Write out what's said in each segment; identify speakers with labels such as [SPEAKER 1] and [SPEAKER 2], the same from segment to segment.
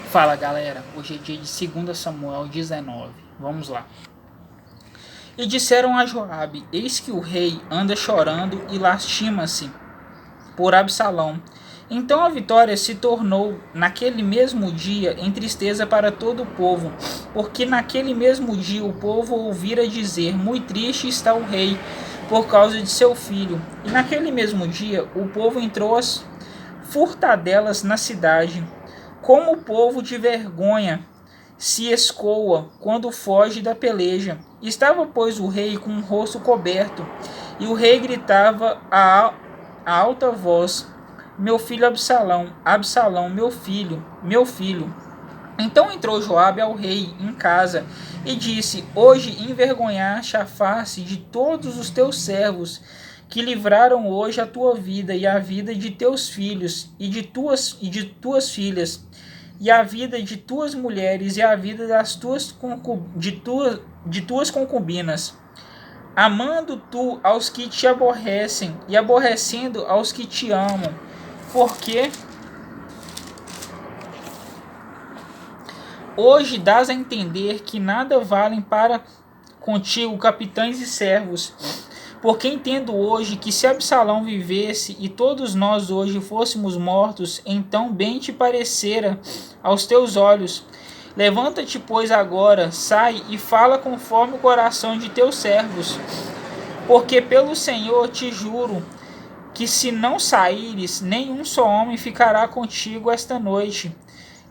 [SPEAKER 1] Fala galera, hoje é dia de 2 Samuel 19, vamos lá. E disseram a Joabe: eis que o rei anda chorando e lastima-se por Absalão. Então a vitória se tornou naquele mesmo dia em tristeza para todo o povo, porque naquele mesmo dia o povo ouvira dizer: muito triste está o rei por causa de seu filho. E naquele mesmo dia o povo entrou às furtadelas na cidade, como o povo de vergonha se escoa quando foge da peleja. Estava, pois, o rei com o rosto coberto, e o rei gritava a alta voz: meu filho Absalão, Absalão, meu filho, meu filho. Então entrou Joabe ao rei em casa e disse: hoje envergonhaste a face de todos os teus servos, que livraram hoje a tua vida e a vida de teus filhos e de tuas filhas, e a vida de tuas mulheres e a vida de tuas concubinas, amando tu aos que te aborrecem e aborrecendo aos que te amam, porque hoje dás a entender que nada valem para contigo capitães e servos. Porque entendo hoje que se Absalão vivesse e todos nós hoje fôssemos mortos, então bem te parecera aos teus olhos. Levanta-te, pois, agora, sai e fala conforme o coração de teus servos. Porque pelo Senhor te juro que se não saíres, nenhum só homem ficará contigo esta noite.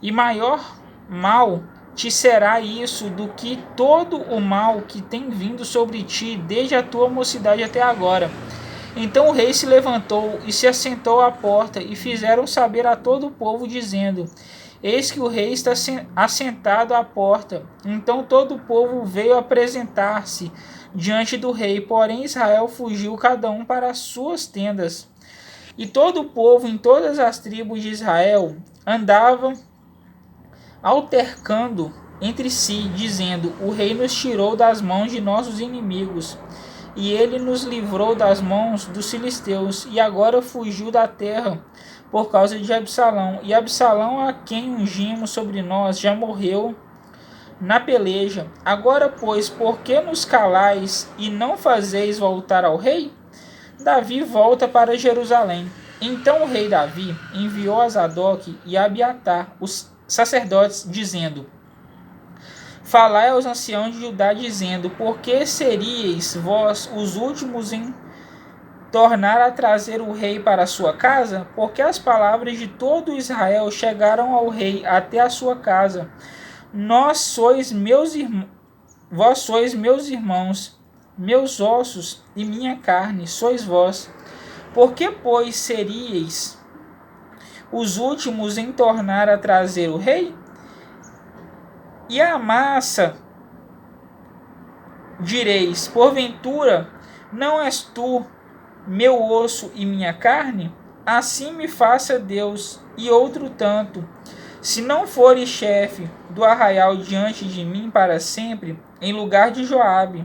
[SPEAKER 1] E maior mal te será isso do que todo o mal que tem vindo sobre ti desde a tua mocidade até agora. Então o rei se levantou e se assentou à porta, e fizeram saber a todo o povo, dizendo: eis que o rei está assentado à porta. Então todo o povo veio apresentar-se diante do rei, porém Israel fugiu cada um para as suas tendas. E todo o povo em todas as tribos de Israel andava altercando entre si, dizendo: o rei nos tirou das mãos de nossos inimigos, e ele nos livrou das mãos dos filisteus, e agora fugiu da terra por causa de Absalão. E Absalão, a quem ungimos sobre nós, já morreu na peleja. Agora, pois, por que nos calais e não fazeis voltar ao rei? Davi volta para Jerusalém. Então o rei Davi enviou a Zadok e a Abiatar, os sacerdotes, dizendo: falai aos anciãos de Judá, dizendo: por que seríeis vós os últimos em tornar a trazer o rei para a sua casa? Porque as palavras de todo Israel chegaram ao rei até a sua casa. Vós sois meus irmãos, meus ossos e minha carne sois vós. Por que, pois, seríeis os últimos em tornar a trazer o rei? E a massa direis: porventura não és tu meu osso e minha carne? Assim me faça Deus e outro tanto, se não fores chefe do arraial diante de mim para sempre, em lugar de Joabe.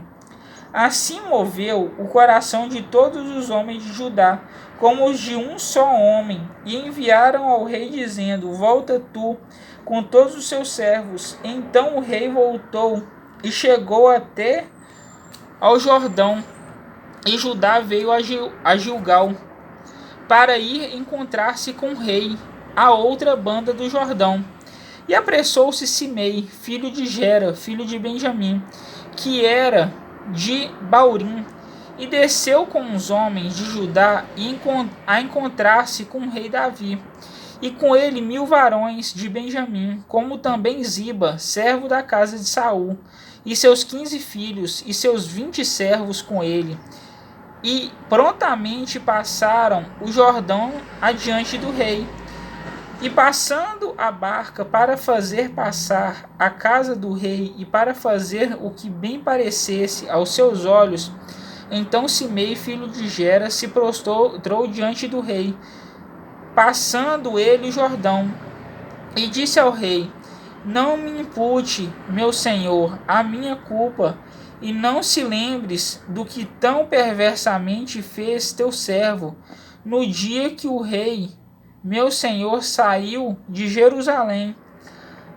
[SPEAKER 1] Assim moveu o coração de todos os homens de Judá, como os de um só homem, e enviaram ao rei, dizendo: volta tu com todos os seus servos. Então o rei voltou e chegou até ao Jordão, e Judá veio a Gilgal para ir encontrar-se com o rei, a outra banda do Jordão. E apressou-se Simei, filho de Gera, filho de Benjamim, que era de Baurim, e desceu com os homens de Judá a encontrar-se com o rei Davi, e com ele 1000 varões de Benjamim, como também Ziba, servo da casa de Saul, e seus 15 filhos, e seus 20 servos com ele. E prontamente passaram o Jordão adiante do rei. E passando a barca para fazer passar a casa do rei e para fazer o que bem parecesse aos seus olhos, então Simei, filho de Gera, se prostrou diante do rei, passando ele o Jordão, e disse ao rei: não me impute, meu senhor, a minha culpa, e não se lembres do que tão perversamente fez teu servo, no dia que o rei meu senhor saiu de Jerusalém.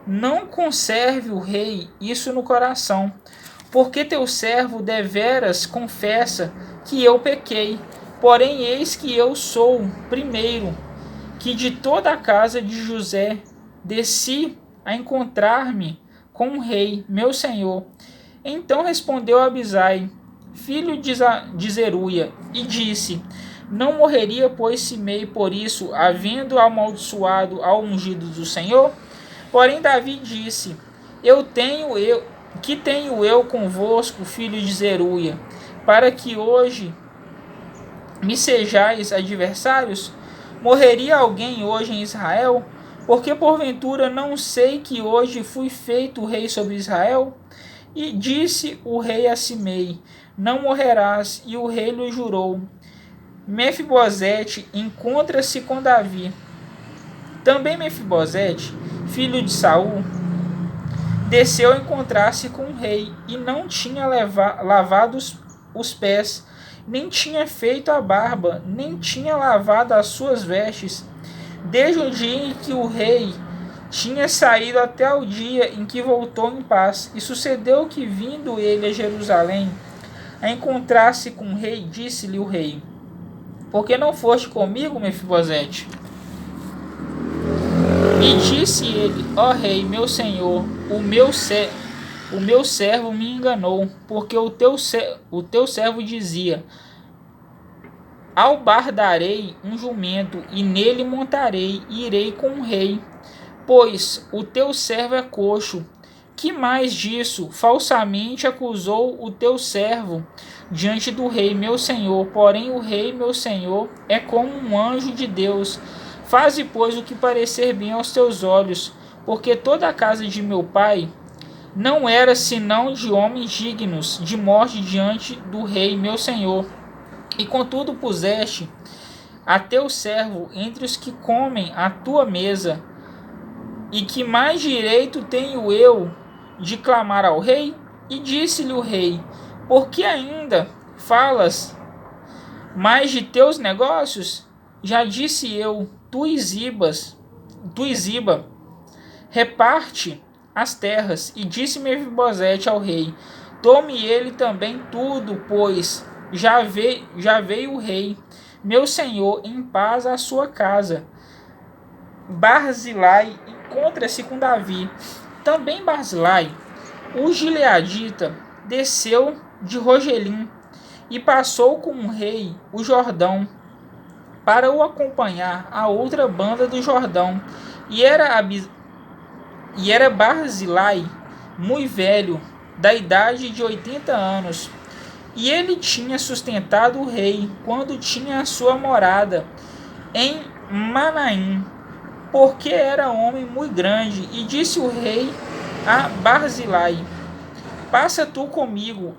[SPEAKER 1] não conserve o rei isso no coração, porque teu servo deveras confessa que eu pequei. Porém, eis que eu sou primeiro que de toda a casa de José desci a encontrar-me com o rei, meu senhor. Então respondeu Abisai, filho de Zeruia, e disse: Não morreria, pois, Simei por isso, havendo amaldiçoado ao ungido do Senhor? Porém Davi disse: que tenho eu convosco, filho de Zeruia, para que hoje me sejais adversários? Morreria alguém hoje em Israel? Porque porventura não sei que hoje fui feito rei sobre Israel? E disse o rei a Simei: Não morrerás. E o rei lhe jurou. Mefibosete encontra-se com Davi. Também Mefibosete, filho de Saul, desceu a encontrar-se com o rei, e não tinha lavado os pés, nem tinha feito a barba, nem tinha lavado as suas vestes, desde o dia em que o rei tinha saído até o dia em que voltou em paz. E sucedeu que, vindo ele a Jerusalém, a encontrar-se com o rei, disse-lhe o rei: Por que não foste comigo, Mefibosete? E disse ele: Ó rei, meu senhor, o meu servo me enganou, porque o teu servo dizia: Albardarei um jumento, e nele montarei, e irei com o rei, pois o teu servo é coxo. Que mais disso? Falsamente acusou o teu servo diante do rei, meu senhor. Porém o rei, meu senhor, é como um anjo de Deus. Faze, pois, o que parecer bem aos teus olhos, porque toda a casa de meu pai não era senão de homens dignos de morte diante do rei, meu senhor. E contudo puseste a teu servo entre os que comem à tua mesa. E que mais direito tenho eu de clamar ao rei? E disse-lhe o rei: Por que ainda falas mais de teus negócios? Já disse eu: tu e Ziba, reparte as terras. E disse Mefibosete ao rei: Tome ele também tudo, pois já veio o rei, meu senhor, em paz à sua casa. Barzilai encontra-se com Davi. Também Barzilai, o gileadita, desceu de Rogelim e passou com o rei o Jordão para o acompanhar a outra banda do Jordão. E era Barzilai muito velho, da idade de 80 anos. E ele tinha sustentado o rei quando tinha a sua morada em Manaim, porque era homem muito grande. E disse o rei a Barzilai: Passa tu comigo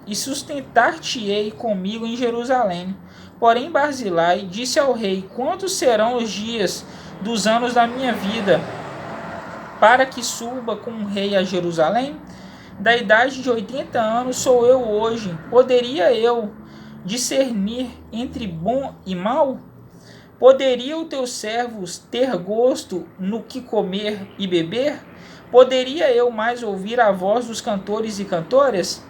[SPEAKER 1] e sustentar-te-ei comigo em Jerusalém. Porém Barzilai disse ao rei: Quantos serão os dias dos anos da minha vida, para que suba com o rei a Jerusalém? Da idade de 80 anos sou eu hoje. Poderia eu discernir entre bom e mal? Poderia o teu servo ter gosto no que comer e beber? Poderia eu mais ouvir a voz dos cantores e cantoras?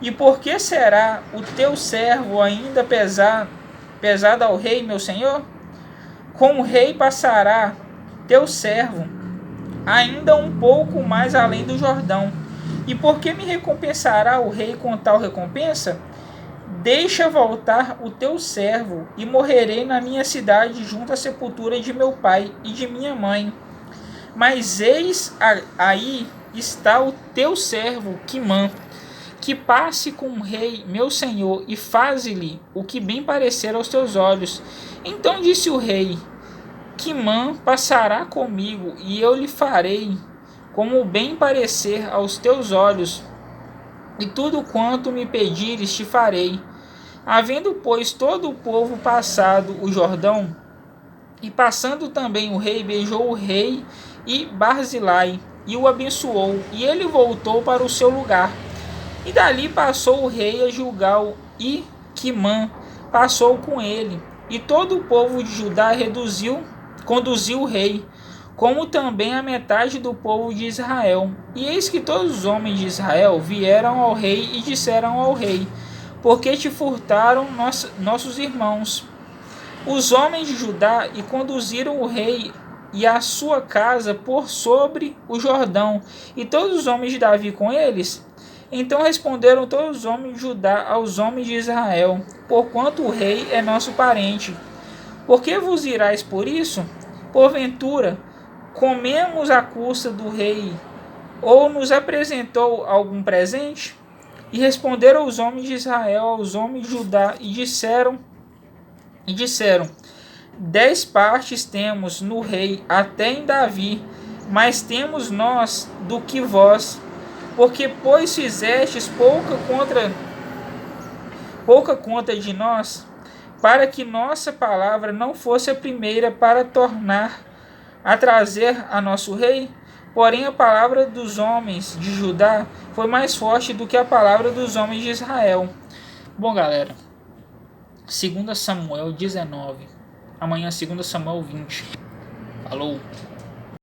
[SPEAKER 1] E por que será o teu servo ainda pesado ao rei, meu senhor? Com o rei passará teu servo ainda um pouco mais além do Jordão. E por que me recompensará o rei com tal recompensa? Deixa voltar o teu servo, e morrerei na minha cidade junto à sepultura de meu pai e de minha mãe. Mas eis aí está o teu servo Quimã, que passe com o rei, meu senhor, e faze-lhe o que bem parecer aos teus olhos. Então disse o rei: Quimã passará comigo, e eu lhe farei como bem parecer aos teus olhos, e tudo quanto me pedires te farei. Havendo, pois, todo o povo passado o Jordão, e passando também o rei, beijou o rei e Barzilai, e o abençoou, e ele voltou para o seu lugar. E dali passou o rei a Gilgal, e Quimã passou com ele. E todo o povo de Judá conduziu o rei, como também a metade do povo de Israel. E eis que todos os homens de Israel vieram ao rei e disseram ao rei: porque te furtaram nossos irmãos, os homens de Judá, e conduziram o rei e a sua casa por sobre o Jordão, e todos os homens de Davi com eles? Então responderam todos os homens de Judá aos homens de Israel: porquanto o rei é nosso parente. Por que vos irais por isso? Porventura, comemos à custa do rei, ou nos apresentou algum presente? E responderam os homens de Israel aos homens de Judá e disseram: 10 partes temos no rei, até em Davi, mas temos nós do que vós, porque pois fizestes pouca conta de nós, para que nossa palavra não fosse a primeira para tornar a trazer a nosso rei. Porém a palavra dos homens de Judá foi mais forte do que a palavra dos homens de Israel. Bom, galera, 2 Samuel 19. Amanhã 2 Samuel 20. Falou!